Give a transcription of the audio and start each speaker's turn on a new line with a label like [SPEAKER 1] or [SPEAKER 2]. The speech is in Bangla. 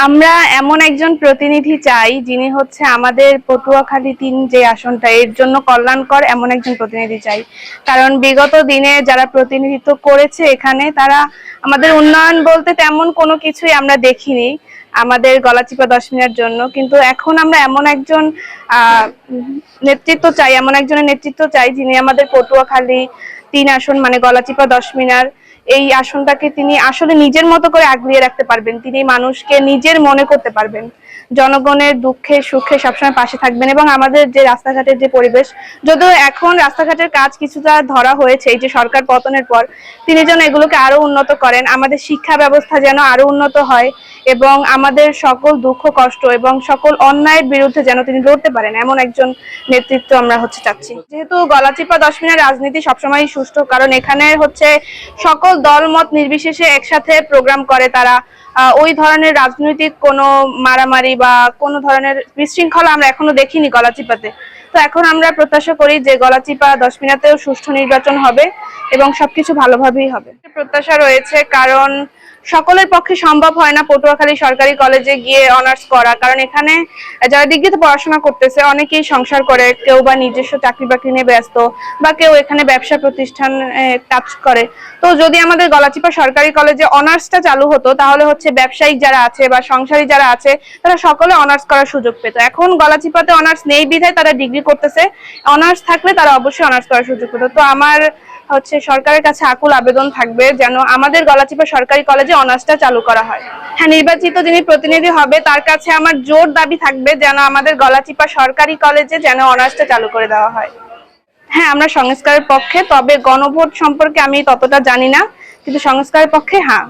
[SPEAKER 1] আমরা এমন একজন প্রতিনিধি চাই যিনি হচ্ছে আমাদের পটুয়াখালী ৩ যে আসনটা এর জন্য কল্যাণকর এমন একজন প্রতিনিধি চাই। কারণ বিগত দিনে যারা প্রতিনিধিত্ব করেছে এখানে তারা আমাদের উন্নয়ন বলতে তেমন কোনো কিছুই আমরা দেখিনি আমাদের গলাচিপা দশমিনার জন্য। কিন্তু এখন আমরা এমন একজন নেতৃত্ব চাই, এমন একজনের নেতৃত্ব চাই যিনি আমাদের পটুয়াখালী ৩ আসন মানে গলাচিপা দশমিনার এই আসনটাকে তিনি আসলে নিজের মতো করে আগলিয়ে রাখতে পারবেন। তিনি মানুষকে নিজের মনে করতে পারবেন, জনগণের দুঃখে সুখে সবসময় পাশে থাকবেন। এবং আমাদের যে রাস্তাঘাটের যে পরিবেশ, যদিও এখন রাস্তাঘাটের কাজ কিছুটা ধরা হয়েছে এই যে সরকার পতনের পর, তিনি যেন এগুলোকে আরো উন্নত করেন, আমাদের শিক্ষা ব্যবস্থা যেন আরো উন্নত হয় এবং আমাদের সকল দুঃখ কষ্ট এবং সকল অন্যায়ের বিরুদ্ধে যেন তিনি লড়তে পারেন, এমন একজন নেতৃত্ব আমরা চাচ্ছি। যেহেতু গলাচিপা দশমিনার রাজনীতি সবসময় সুষ্ঠু, কারণ এখানে সকল দল মত নির্বিশেষে একসাথে প্রোগ্রাম করে তারা। ওই ধরনের রাজনৈতিক কোনো মারামারি বা কোনো ধরনের বিশৃঙ্খলা আমরা এখনো দেখিনি গলাচিপাতে। তো এখন আমরা প্রত্যাশা করি যে গলাচিপা দশমিনাতেও সুষ্ঠু নির্বাচন হবে এবং সবকিছু ভালোভাবেই হবে। প্রত্যাশা রয়েছে, কারণ সকলের পক্ষে সম্ভব হয় না পটুয়াখালী সরকারি কলেজে গিয়ে অনার্স করা। কারণ এখানে যারা ডিগ্রিতে পড়াশোনা করতেছে অনেকেই সংসার করে, কেউ বা নিজস্ব চাকরি বাকরি নিয়ে ব্যস্ত, বা কেউ এখানে ব্যবসা প্রতিষ্ঠান কাজ করে। তো যদি আমাদের গলাচিপা সরকারি কলেজে অনার্সটা চালু হতো তাহলে ব্যবসায়িক যারা আছে বা সংসারী যারা আছে তারা সকলে অনার্স করার সুযোগ পেত। এখন গলাচিপাতে অনার্স নেই বিধায় তারা ডিগ্রি করতেছে, অনার্স থাকলে তারা অবশ্যই অনার্স করার সুযোগ পেত। তো আমার সরকারের কাছে আকুল আবেদন থাকবে যেন আমাদের গলাচিপা সরকারি কলেজে অনার্সটা চালু করা হয়। হ্যাঁ, নির্বাচিত যিনি প্রতিনিধি হবে তার কাছে আমার জোর দাবি থাকবে যেন আমাদের গলাচিপা সরকারি কলেজে যেন অনার্সটা চালু করে দেওয়া হয়। হ্যাঁ, আমরা সংস্কারের পক্ষে, তবে গণভোট সম্পর্কে আমি ততটা জানি না, কিন্তু সংস্কারের পক্ষে হ্যাঁ।